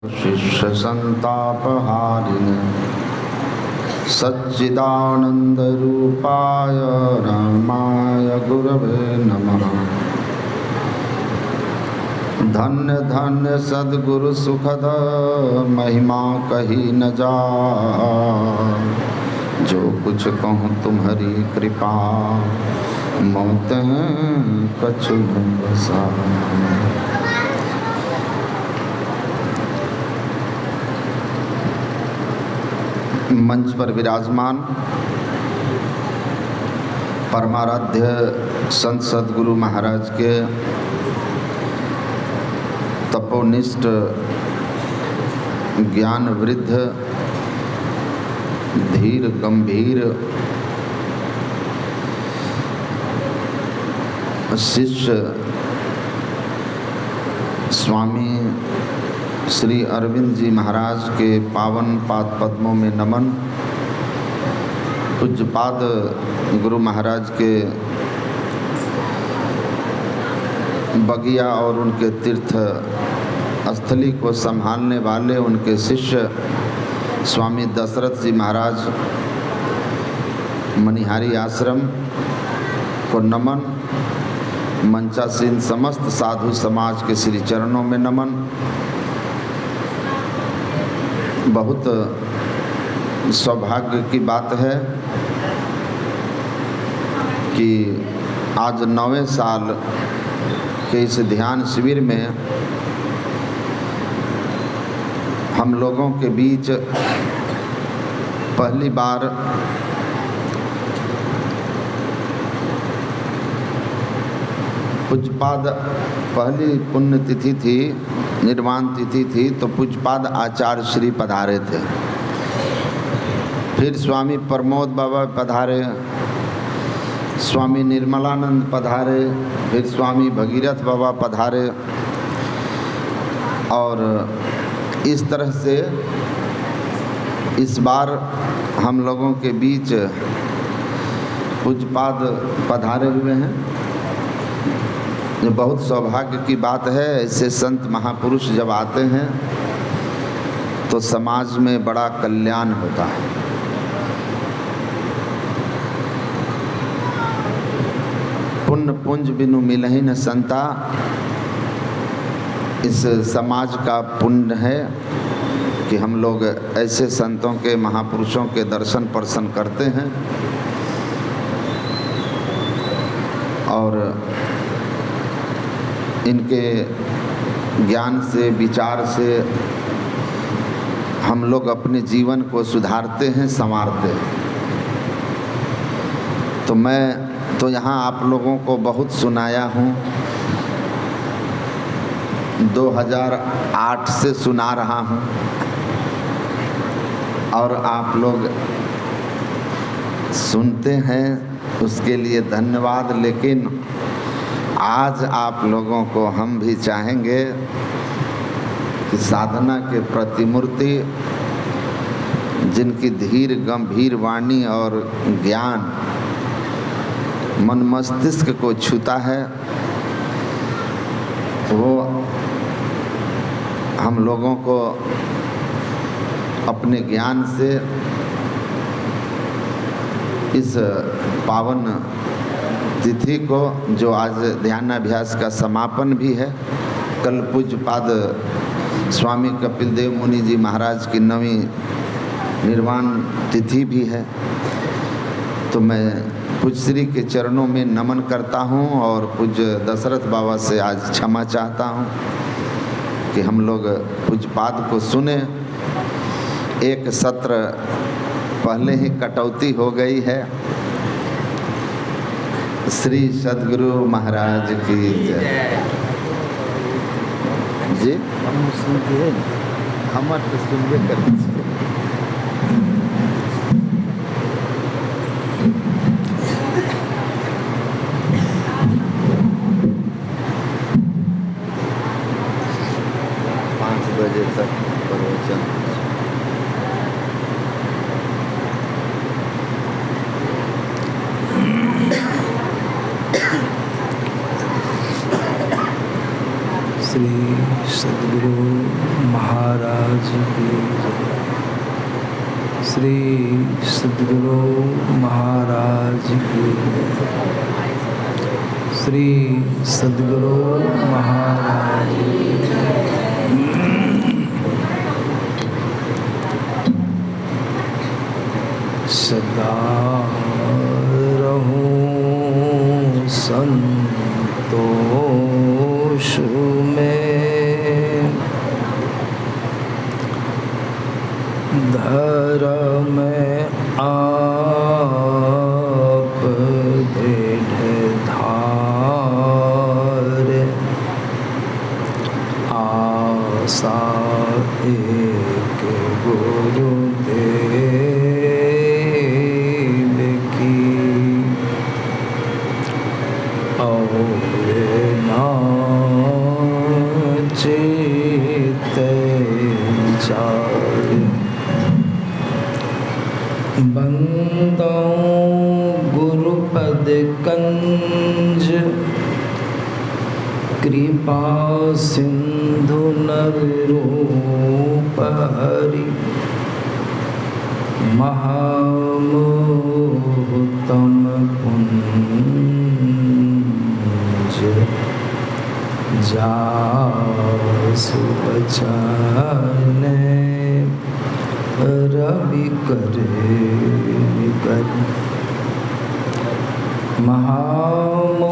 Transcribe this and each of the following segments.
शिष्य संतापहारिणे सच्चिदानंदरूपाय रामाय गुरवे नमः। धन्य धन्य सद्गुरु सुखद महिमा कही न जा, जो कुछ कहूँ तुम्हारी कृपा मोते कछु न बसा। मंच पर विराजमान परमाराध्य संत सद्गुरु महाराज के तपोनिष्ठ ज्ञान वृद्ध धीर गंभीर शिष्य स्वामी श्री अरविंद जी महाराज के पावन पाद पद्मों में नमन। पूज्यपाद गुरु महाराज के बगिया और उनके तीर्थ स्थली को संभालने वाले उनके शिष्य स्वामी दशरथ जी महाराज मनिहारी आश्रम को नमन। मंचासीन समस्त साधु समाज के श्री चरणों में नमन। बहुत सौभाग्य की बात है कि आज 9वें साल के इस ध्यान शिविर में हम लोगों के बीच पहली बार पूज्यपाद पहली पुण्यतिथि थी, निर्वाण तिथि थी, तो पूज्यपाद आचार्य श्री पधारे थे। फिर स्वामी प्रमोद बाबा पधारे, स्वामी निर्मलानंद पधारे, फिर स्वामी भगीरथ बाबा पधारे। और इस तरह से इस बार हम लोगों के बीच पूज्यपाद पधारे हुए हैं। ये बहुत सौभाग्य की बात है। ऐसे संत महापुरुष जब आते हैं तो समाज में बड़ा कल्याण होता है। पुण्य पुंज बिनु मिलहि न संता, इस समाज का पुण्य है कि हम लोग ऐसे संतों के महापुरुषों के दर्शन पर्शन करते हैं और इनके ज्ञान से विचार से हम लोग अपने जीवन को सुधारते हैं, संवारते हैं। तो मैं तो यहाँ आप लोगों को बहुत सुनाया हूँ, 2008 से सुना रहा हूँ और आप लोग सुनते हैं, उसके लिए धन्यवाद। लेकिन आज आप लोगों को हम भी चाहेंगे कि साधना के प्रतिमूर्ति जिनकी धीर गंभीर वाणी और ज्ञान मन मस्तिष्क को छूता है, वो हम लोगों को अपने ज्ञान से इस पावन तिथि को, जो आज ध्यानाभ्यास का समापन भी है, कल पूज्यपाद स्वामी कपिल देव मुनि जी महाराज की 9वीं निर्वाण तिथि भी है, तो मैं पूज्य श्री के चरणों में नमन करता हूँ और पूज्य दशरथ बाबा से आज क्षमा चाहता हूँ कि हम लोग पूज्यपाद को सुने। एक सत्र पहले ही कटौती हो गई है। श्री सद्गुरु महाराज की जय। जी हम सुनते हमारे तो सुनबे करते हैं। बजे तक प्रवचन। श्री सद्गुरु महाराज महाराज की जय। श्री सद्गुरु महाराज की जय। श्री सद्गुरु महाराज की जय। सदा रहूं संतोष में, धर्म आप दृढ़ धार, आशा एक गुरुदेव की, और नाचित चार, बंदो गुरुपद कंज, कृपा सिंधु नर रूप हरि, महामोहतम पुंज, जासु बचने रवि करे कर, महामोहतम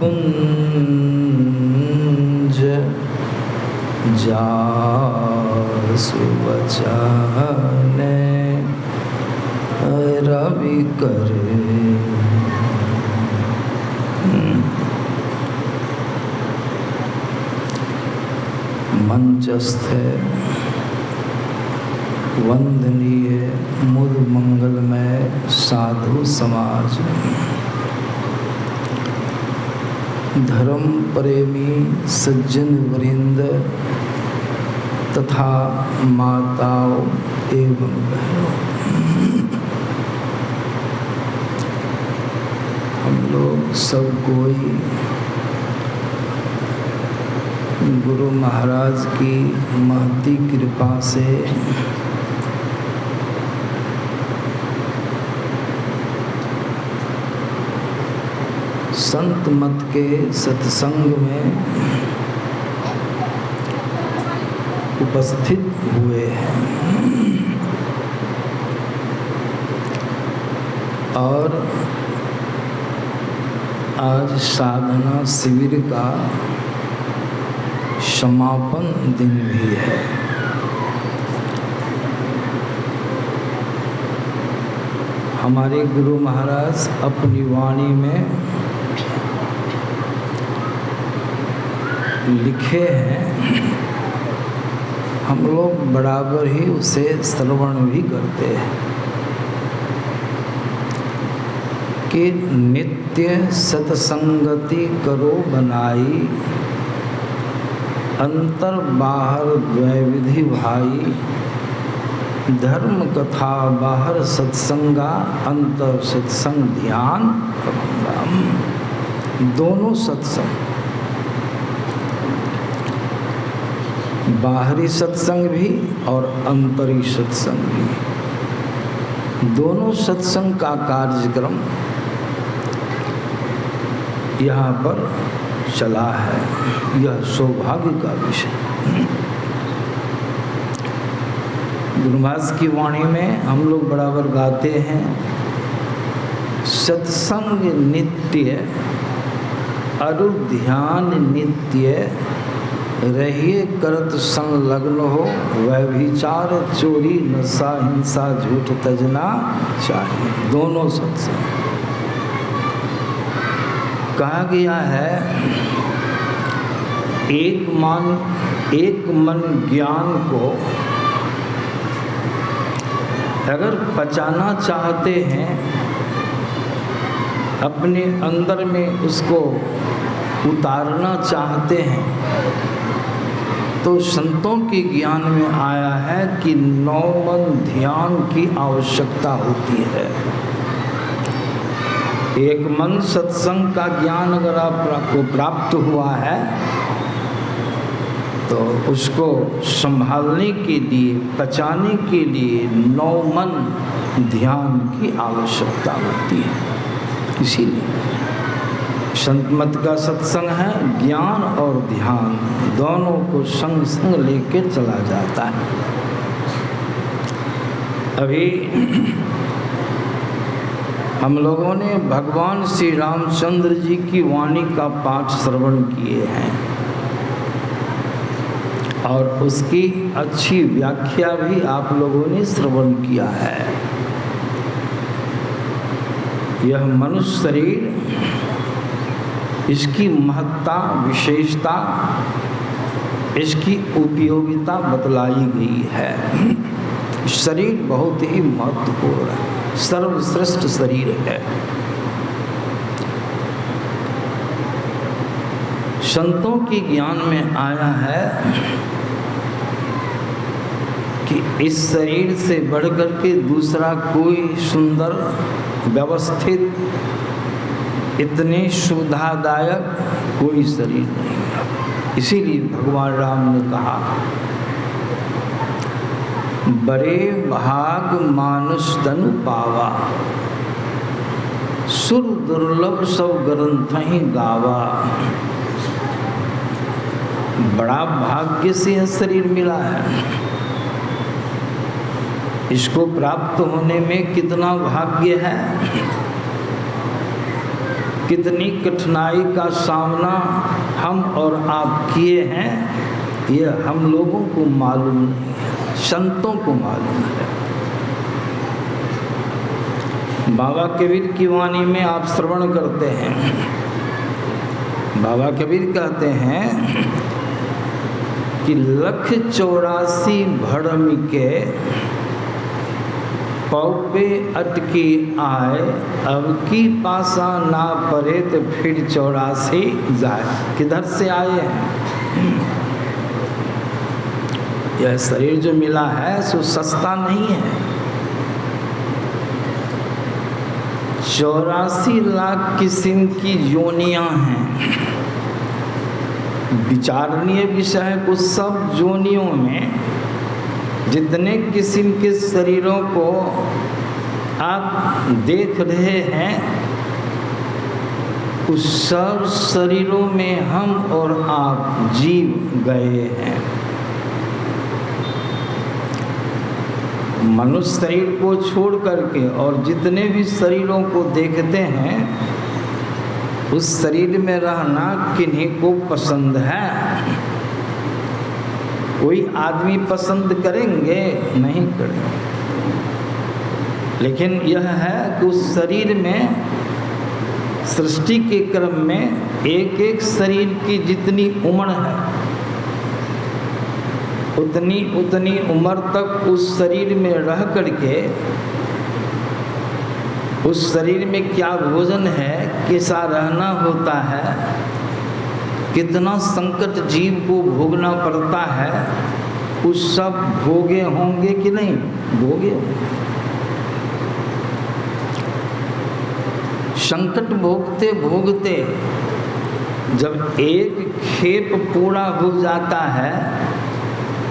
पुंज, जासु बचने रवि करे। मंचस्थ वंदनीय मुद मंगलमय साधु समाज, धर्म प्रेमी सज्जन वृंद तथा माताओं एवं बहनों, हम लोग सब कोई गुरु महाराज की महती कृपा से संत मत के सत्संग में उपस्थित हुए हैं और आज साधना शिविर का समापन दिन भी है। हमारे गुरु महाराज अपनी वाणी में लिखे हैं, हम लोग बराबर ही उसे श्रवण भी करते हैं कि नित्य सत्संगति करो बनाई, अंतर बाहर द्वैविधि भाई, धर्म कथा बाहर सत्संगा, अंतर सत्संग ध्यान दोनों सत्संग, बाहरी सत्संग भी और अंतरी सत्संग भी, दोनों सत्संग का कार्यक्रम यहाँ पर चला है। यह सौभाग्य का विषय। गुरु महाराज की वाणी में हम लोग बराबर गाते हैं, सत्संग नित्य अरु ध्यान नित्य, रहिए करत संलग्न हो, व्यभिचार चोरी नशा हिंसा झूठ तजना चाहिए। दोनों सत्संग कहा गया है, एक मन ज्ञान को अगर पचाना चाहते हैं, अपने अंदर में उसको उतारना चाहते हैं, तो संतों के ज्ञान में आया है कि 9 मन ध्यान की आवश्यकता होती है। एक मन सत्संग का ज्ञान अगर आपको प्राप्त हुआ है तो उसको संभालने के लिए, बचाने के लिए 9 मन ध्यान की आवश्यकता होती है। इसीलिए संत मत का सत्संग है, ज्ञान और ध्यान दोनों को संग संग लेके चला जाता है। अभी हम लोगों ने भगवान श्री रामचंद्र जी की वाणी का पाठ श्रवण किए हैं और उसकी अच्छी व्याख्या भी आप लोगों ने श्रवण किया है। यह मनुष्य शरीर, इसकी महत्ता, विशेषता, इसकी उपयोगिता बतलाई गई है। शरीर बहुत ही महत्वपूर्ण है, सर्वश्रेष्ठ शरीर है। संतों के ज्ञान में आया है कि इस शरीर से बढ़कर के दूसरा कोई सुंदर, व्यवस्थित, इतने सुविधादायक कोई शरीर नहीं है। इसीलिए भगवान राम ने कहा, बड़े भाग मानुष तनु पावा, सुर दुर्लभ सब ग्रंथ ही गावा। बड़ा भाग्य से यह शरीर मिला है। इसको प्राप्त होने में कितना भाग्य है, कितनी कठिनाई का सामना हम और आप किए हैं, यह हम लोगों को मालूम नहीं है, संतों को मालूम है। बाबा कबीर की वाणी में आप श्रवण करते हैं, बाबा कबीर कहते हैं कि 184 भरम के पौ पे अटकी आए, अब की पासा ना परे तो फिर 84 जाए। किधर से आए हैं? यह शरीर जो मिला है सो सस्ता नहीं है। 84 लाख किस्म की योनियां हैं। विचारणीय विषय है, कुछ सब योनियों में जितने किस्म के शरीरों को आप देख रहे हैं, उस सब शरीरों में हम और आप जीव गए हैं। मनुष्य शरीर को छोड़ करके और जितने भी शरीरों को देखते हैं, उस शरीर में रहना किन्हीं को पसंद है? कोई आदमी पसंद करेंगे? नहीं करेंगे। लेकिन यह है कि उस शरीर में सृष्टि के क्रम में एक एक शरीर की जितनी उम्र है, उतनी उम्र तक उस शरीर में रह करके उस शरीर में क्या भोजन है, कैसा रहना होता है, कितना संकट जीव को भोगना पड़ता है, उस सब भोगे होंगे कि नहीं? भोगे होंगे। संकट भोगते भोगते जब एक खेप पूरा हो जाता है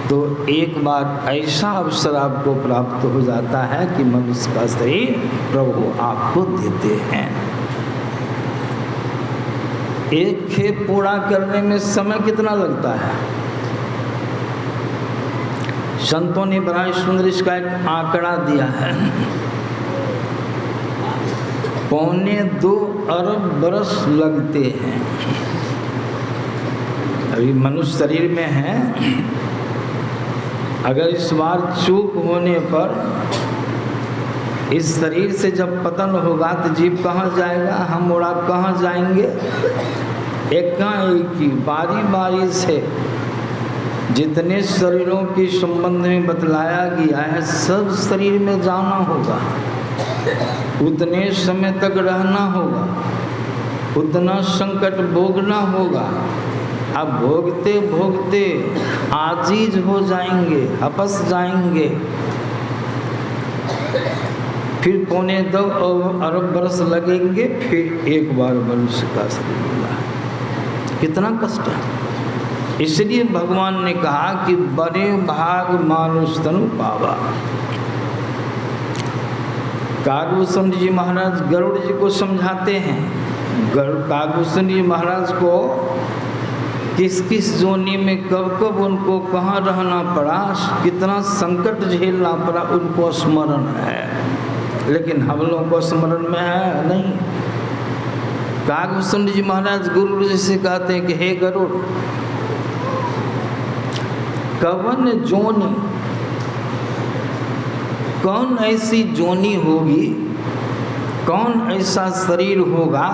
तो एक बार ऐसा अवसर आपको प्राप्त हो जाता है कि मनुष्य का शरीर प्रभु आपको देते हैं। एक खेप पूरा करने में समय कितना लगता है? संतों ने बड़ा सुंदर इसका एक आंकड़ा दिया है, 2.25 अरब बरस लगते हैं। अभी मनुष्य शरीर में है, अगर इस बार चूक होने पर इस शरीर से जब पतन होगा तो जीव कहाँ जाएगा, हम और आप कहाँ जाएंगे? एकाएक ही बारी बारी से जितने शरीरों के संबंध में बतलाया गया है, सब शरीर में जाना होगा, उतने समय तक रहना होगा, उतना संकट भोगना होगा। अब भोगते भोगते आजीज हो जाएंगे, हपस जाएंगे, फिर 2.25 अरब बरस लगेंगे, फिर एक बार मनुष्य का शरीर मिला। कितना कष्ट है। इसलिए भगवान ने कहा कि बड़े भाग मानुष तनु पावा। कागभूषण जी महाराज गरुड़ जी को समझाते हैं। कागभूषण जी महाराज को किस किस जोनी में कब कब उनको कहाँ रहना पड़ा, कितना संकट झेलना पड़ा, उनको स्मरण है, लेकिन हम लोगों को स्मरण में है नहीं। कागभूषण जी महाराज गुरु जी से कहते हैं कि हे गरुड़, कवन जोनी, कौन ऐसी जोनी होगी, कौन ऐसा शरीर होगा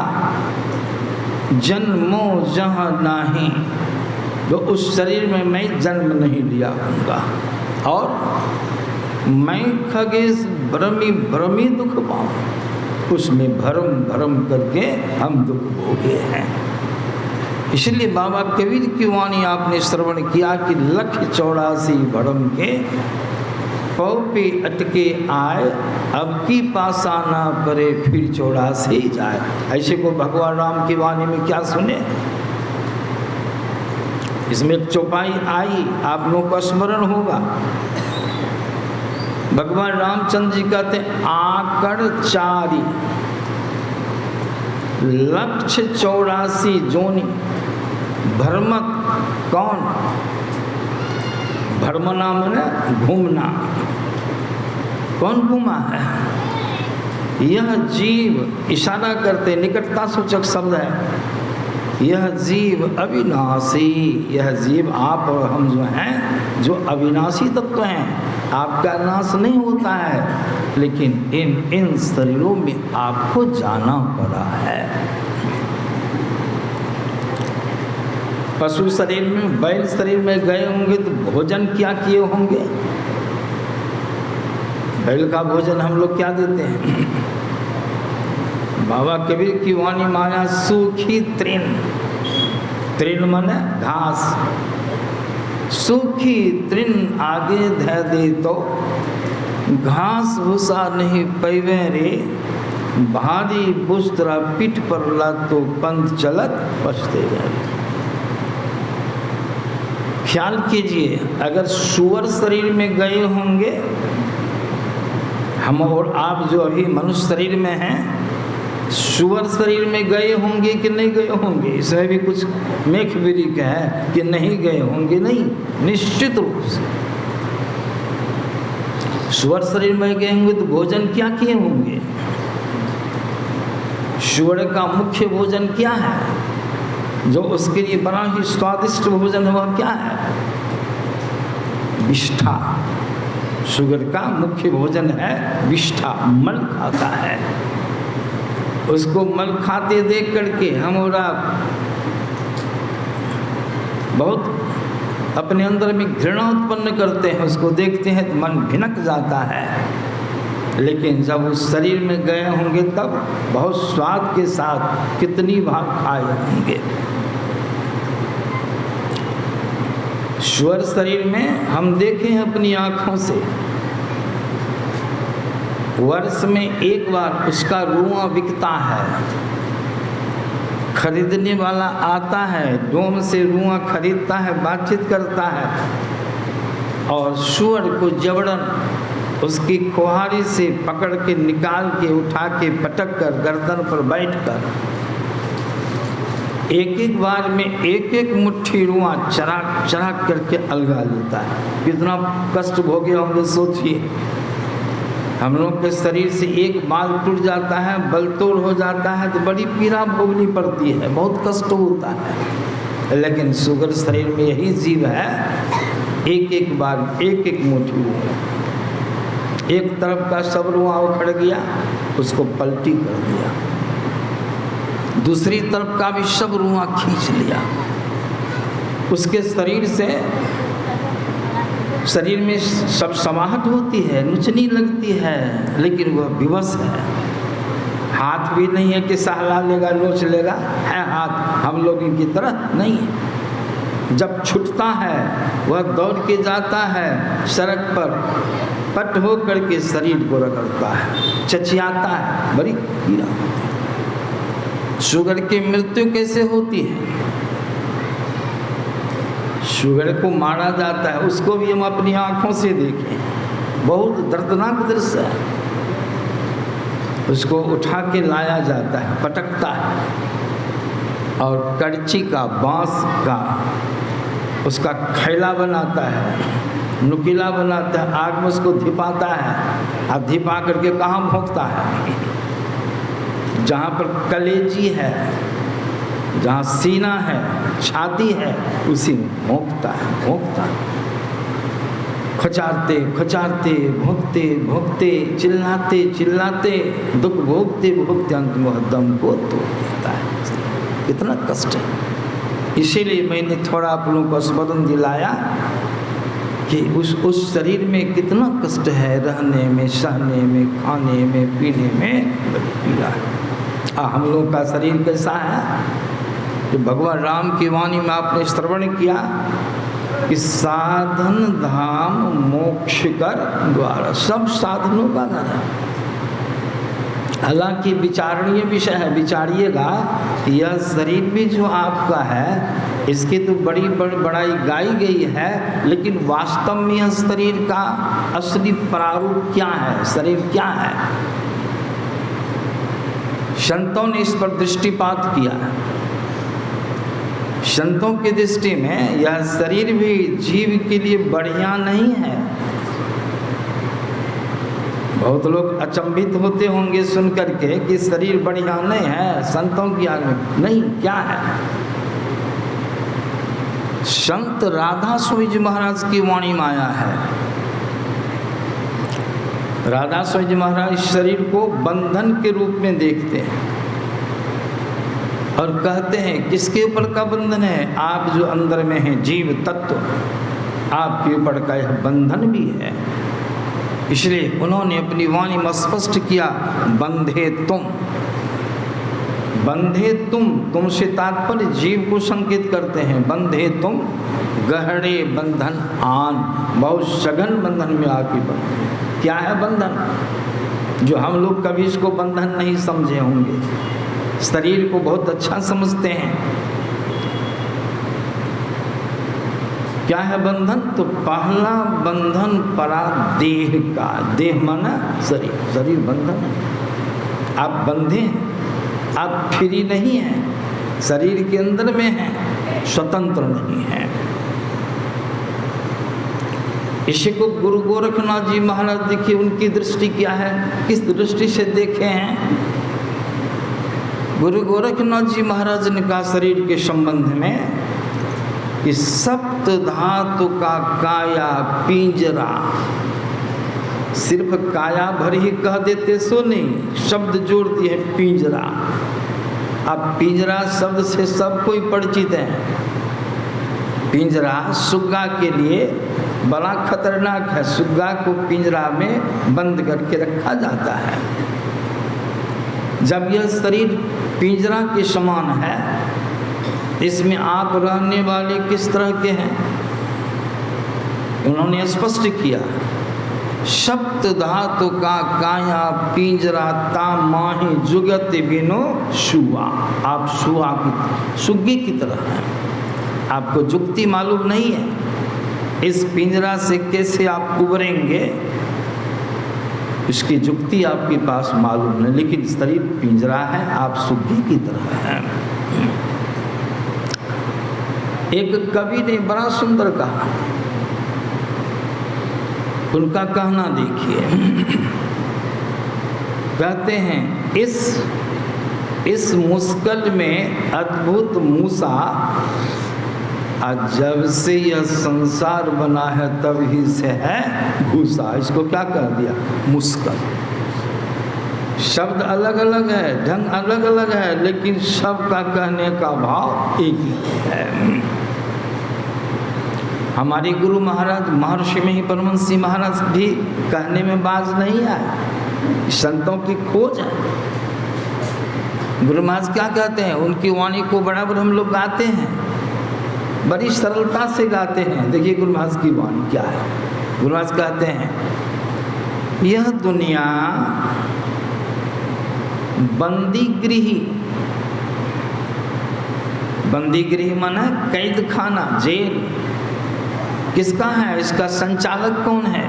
जन्मो जहाँ नाही, तो उस शरीर में मैं जन्म नहीं लिया हूँगा और मैं खगेश भ्रमी भ्रमी दुख पाऊँ, उसमें भरम भरम करके हम दुख भोगे हैं। इसलिए बाबा कबीर की वाणी आपने श्रवण किया कि 184 भरम के पौ पे अटके आए, अब की पासा ना परे फिर 84 जाए। ऐसे को भगवान राम की वाणी में क्या सुने। इसमें एक चौपाई आई, आप लोगों का स्मरण होगा। भगवान रामचंद्र जी कहते हैं आकर चारी 184 जोनी। भ्रमत कौन, भ्रमना माने घूमना, कौन घूमा है, यह जीव, इशारा करते निकटता सूचक शब्द है। यह जीव अविनाशी, यह जीव आप और हम जो हैं जो अविनाशी तत्व हैं, आपका नाश नहीं होता है, लेकिन इन शरीरों में आपको जाना पड़ा है। पशु शरीर में, बैल शरीर में गए होंगे तो भोजन क्या किए होंगे। बैल का भोजन हम लोग क्या देते हैं। बाबा कबीर की वाणी माया सूखी तृण, तृण माने घास, सूखी तृण आगे धै दे तो घास भूसा नहीं पैवे रे, भारी बुस्तरा पीठ पर ला तो पंथ चलत पछते गए। ख्याल कीजिए, अगर सुअर शरीर में गए होंगे, हम और आप जो अभी मनुष्य शरीर में हैं, सुअर शरीर में गए होंगे कि नहीं गए होंगे। इसमें भी कुछ मेख विरिक है कि नहीं गए होंगे, नहीं, निश्चित रूप से सुअर शरीर में गए होंगे तो भोजन क्या किए होंगे। सुअर का मुख्य भोजन क्या है, जो उसके लिए बड़ा ही स्वादिष्ट भोजन है, वह क्या है, विष्ठा। सुअर का मुख्य भोजन है विष्ठा, मल खाता है। उसको मल खाते देख करके हम और आप बहुत अपने अंदर में घृणा उत्पन्न करते हैं, उसको देखते हैं तो मन भिनक जाता है। लेकिन जब उस शरीर में गए होंगे तब बहुत स्वाद के साथ कितनी बार खाए होंगे। सुअर शरीर में हम देखें अपनी आँखों से, वर्ष में एक बार उसका रुआ बिकता है, खरीदने वाला आता है, डोम से रुआ खरीदता है, बातचीत करता है, और सुअर को जबरन उसकी कुहारी से पकड़ के निकाल के उठा के पटक कर गर्दन पर बैठकर एक एक बार में एक एक मुट्ठी रुआ चराक चराक करके अलगा लेता है। कितना कष्ट भोगे होंगे सोचिए। हम लोग के शरीर से एक बाल टूट जाता है, बलतोड़ हो जाता है तो बड़ी पीड़ा भोगनी पड़ती है, बहुत कष्ट होता है। लेकिन सुअर शरीर में यही जीव है, एक एक बार एक एक मुट्ठी रुआ, एक तरफ का सब रुआ उखड़ गया, उसको पलटी कर दिया, दूसरी तरफ का भी सब रुआ खींच लिया। उसके शरीर से, शरीर में सब समाहट होती है, नुचनी लगती है, लेकिन वह विवश है। हाथ भी नहीं है कि सहला लेगा, नोच लेगा, है हाथ हम लोगों की तरह नहीं है। जब छूटता है वह दौड़ के जाता है सड़क पर, पट हो करके शरीर को रगड़ता है, चचियाता है, बड़ी पीड़ा होती है। सुअर की मृत्यु कैसे होती है। शुगर को मारा जाता है, उसको भी हम अपनी आँखों से देखें, बहुत दर्दनाक दृश्य है। उसको उठा के लाया जाता है, पटकता है और करची का, बाँस का उसका खैला बनाता है, नुकीला बनाता है, आग में उसको धिपाता है और धिपा करके कहाँ भोंकता है? जहाँ पर कलेजी है, जहाँ सीना है, छाती है, उसी में भोंकता है। खचारते खचारते, भोंकते भोंकते, चिल्लाते दुख भोगते अंत में दम को तोड़ देता है। कितना कष्ट है। इसीलिए मैंने थोड़ा आप लोगों को स्मरण दिलाया कि उस शरीर में कितना कष्ट है, रहने में, सहने में, खाने में, पीने में पीड़ा है। हम लोगों का शरीर कैसा है? जो भगवान राम की वाणी में आपने श्रवण किया कि साधन धाम मोक्ष कर द्वार, सब साधनों का घर है। हालांकि विचारणीय विषय है, विचारिएगा। यह शरीर भी जो आपका है, इसकी तो बड़ी बड़ाई गाई गई है, लेकिन वास्तव में यह शरीर का असली प्रारूप क्या है, शरीर क्या है? संतों ने इस पर दृष्टिपात किया है। संतों की दृष्टि में यह शरीर भी जीव के लिए बढ़िया नहीं है। बहुत लोग अचंभित होते होंगे सुन करके कि शरीर बढ़िया नहीं है, संतों की आज्ञा नहीं, क्या है? संत राधा स्वामी जी महाराज की वाणी में आया है। राधा स्वामी जी महाराज शरीर को बंधन के रूप में देखते हैं और कहते हैं किसके ऊपर का बंधन है? आप जो अंदर में हैं, जीव तत्व, आपके ऊपर का यह बंधन भी है। इसलिए उन्होंने अपनी वाणी में स्पष्ट किया, बंधे तुम, तुमसे तात्पर्य जीव को संकेत करते हैं। बंधे तुम गहरे बंधन आन, बहुत सघन बंधन में आके बंधे। क्या है बंधन? जो हम लोग कभी इसको बंधन नहीं समझे होंगे, शरीर को बहुत अच्छा समझते हैं। क्या है बंधन? तो पहला बंधन परा देह का, देह माना शरीर, शरीर बंधन है। आप बंधे हैं, आप फ्री नहीं हैं, शरीर के अंदर में हैं, स्वतंत्र नहीं हैं। इसी को गुरु गोरखनाथ जी महाराज देखिए, उनकी दृष्टि क्या है, किस दृष्टि से देखे हैं? गुरु गोरखनाथ जी महाराज ने कहा शरीर के संबंध में कि सप्त धातु का काया पिंजरा, सिर्फ काया भर ही कह देते सो नहीं, शब्द जोड़ती है पिंजरा। अब पिंजरा शब्द से सब कोई परिचित है। पिंजरा सुग्गा के लिए बड़ा खतरनाक है। सुग्गा को पिंजरा में बंद करके रखा जाता है। जब यह शरीर पिंजरा के समान है, इसमें आप रहने वाले किस तरह के हैं? उन्होंने स्पष्ट किया, सप्त धातु का काया पिंजरा ता माही जुगत बिनो शुआ। आप शुआ की, सुग्गी की तरह हैं। आपको जुक्ति मालूम नहीं है, इस पिंजरा से कैसे आप उबरेंगे, इसकी जुक्ति आपके पास मालूम नहीं, लेकिन शरीर पिंजरा है, आप सुग्गी की तरह हैं। एक कवि ने बड़ा सुंदर कहा, उनका कहना देखिए। कहते हैं इस मुश्किल में अद्भुत मूसा, जब से यह संसार बना है तभी से है घुसा। इसको क्या कह दिया? मुश्किल। शब्द अलग अलग है, ढंग अलग अलग है, लेकिन सबका कहने का भाव एक ही है। हमारे गुरु महाराज महर्षि में ही परमहंस महाराज भी कहने में बाज नहीं आए, संतों की खोज है। गुरु महाराज क्या कहते हैं? उनकी वाणी को बराबर हम लोग गाते हैं, बड़ी सरलता से गाते हैं। देखिए गुरु महाराज की वाणी क्या है। गुरु महाराज कहते हैं, यह दुनिया बंदी गृह माना कैद खाना, जेल। किसका है, इसका संचालक कौन है?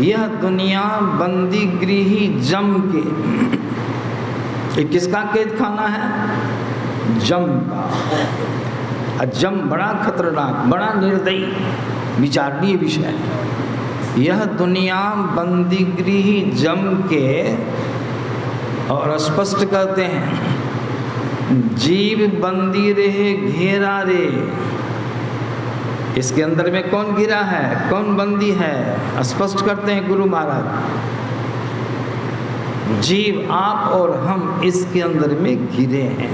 यह दुनिया बंदी गृही जम के, ये किसका कैद खाना है? जम का। और जम बड़ा खतरनाक, बड़ा निर्दयी, विचारणीय विषय है। यह दुनिया बंदी गृही जम के, और स्पष्ट करते हैं जीव बंदी रहे घेरा रे। इसके अंदर में कौन घिरा है, कौन बंदी है? स्पष्ट करते हैं गुरु महाराज, जीव आप और हम इसके अंदर में घिरे हैं,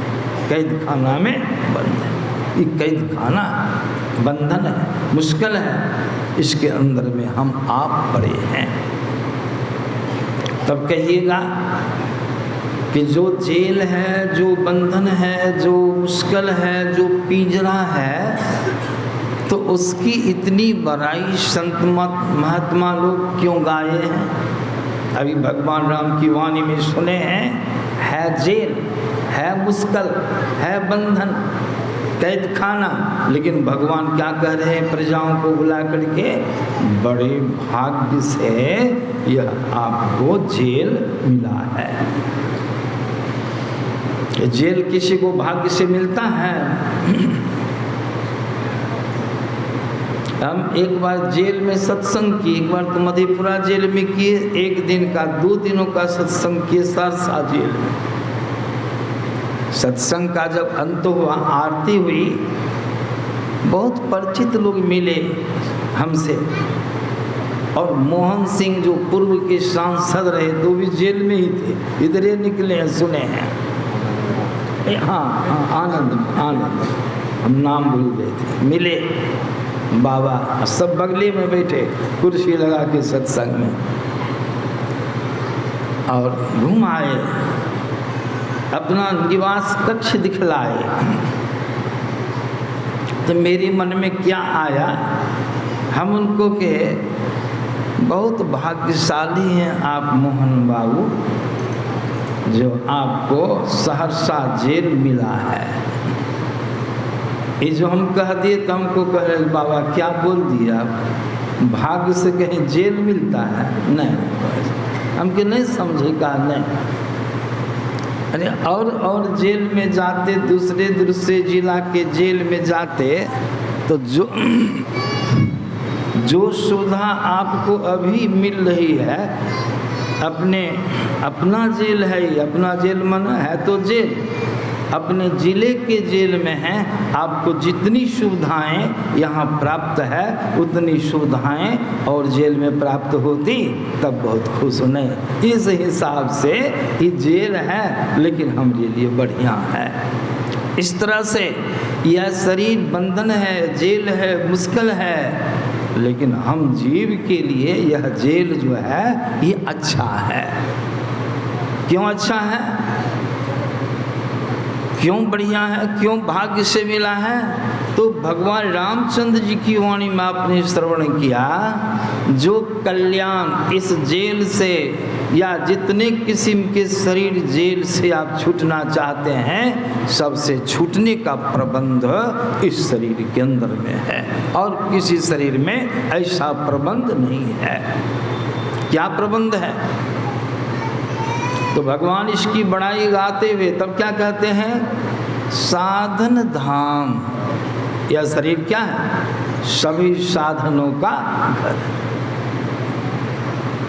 कैद खाना में बंद है। ये कैद खाना बंधन है, मुश्किल है, इसके अंदर में हम आप पड़े हैं। तब कहिएगा कि जो जेल है, जो बंधन है, जो मुश्किल है, जो पिंजरा है, तो उसकी इतनी बड़ाई संत महात्मा लोग क्यों गाए हैं? अभी भगवान राम की वाणी में सुने हैं, है जेल, है मुश्किल, है बंधन, कैद खाना, लेकिन भगवान क्या कह रहे हैं प्रजाओं को बुला करके? बड़े भाग्य से यह आपको जेल मिला है। जेल किसी को भाग्य से मिलता है? हम एक बार जेल में सत्संग किए, एक बार तो मधेपुरा जेल में किए, एक दिन का 2 दिनों का सत्संग किए सरसा जेल में। सत्संग का जब अंत हुआ, आरती हुई, बहुत परिचित लोग मिले हमसे, और मोहन सिंह जो पूर्व के सांसद रहे, तो भी जेल में ही थे, इधर ही निकले हैं, सुने हैं। हाँ, आनंद हम नाम भूल गए थे, मिले बाबा, सब बगले में बैठे कुर्सी लगा के सत्संग में, और घूम आए, अपना निवास कक्ष दिखलाए। तो मेरे मन में क्या आया, हम उनको कहे बहुत भाग्यशाली हैं आप मोहन बाबू, जो आपको सहरसा जेल मिला है। ये जो हम कह दिए तो हमको कह रहे बाबा क्या बोल दिया आप, भाग्य से कहीं जेल मिलता है? नहीं, हमके नहीं समझे, कहा नहीं। अरे और जेल में जाते, दूसरे जिला के जेल में जाते, तो जो सुविधा आपको अभी मिल रही है, अपना जेल है, अपना जेल मन है तो जेल, अपने ज़िले के जेल में हैं, आपको जितनी सुविधाएं यहाँ प्राप्त है उतनी सुविधाएं और जेल में प्राप्त होती तब बहुत खुश होने। इस हिसाब से ये जेल है लेकिन हमारे लिए बढ़िया है। इस तरह से यह शरीर बंधन है, जेल है, मुश्किल है, लेकिन हम जीव के लिए यह जेल जो है ये अच्छा है। क्यों अच्छा है, क्यों बढ़िया है, क्यों भाग्य से मिला है? तो भगवान रामचंद्र जी की वाणी में आपने श्रवण किया, जो कल्याण इस जेल से या जितने किस्म के शरीर जेल से आप छूटना चाहते हैं, सबसे छूटने का प्रबंध इस शरीर के अंदर में है और किसी शरीर में ऐसा प्रबंध नहीं है। क्या प्रबंध है? तो भगवान इसकी बड़ाई गाते हुए तब क्या कहते हैं, साधन धाम। यह शरीर क्या है? सभी साधनों का घर।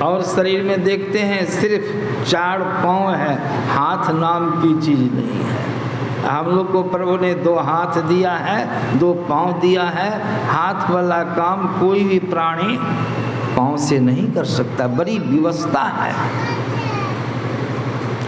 और शरीर में देखते हैं सिर्फ 4 पाँव है, हाथ नाम की चीज़ नहीं है। हम लोग को प्रभु ने 2 हाथ दिया है, 2 पाँव दिया है। हाथ वाला काम कोई भी प्राणी पाँव से नहीं कर सकता, बड़ी व्यवस्था है।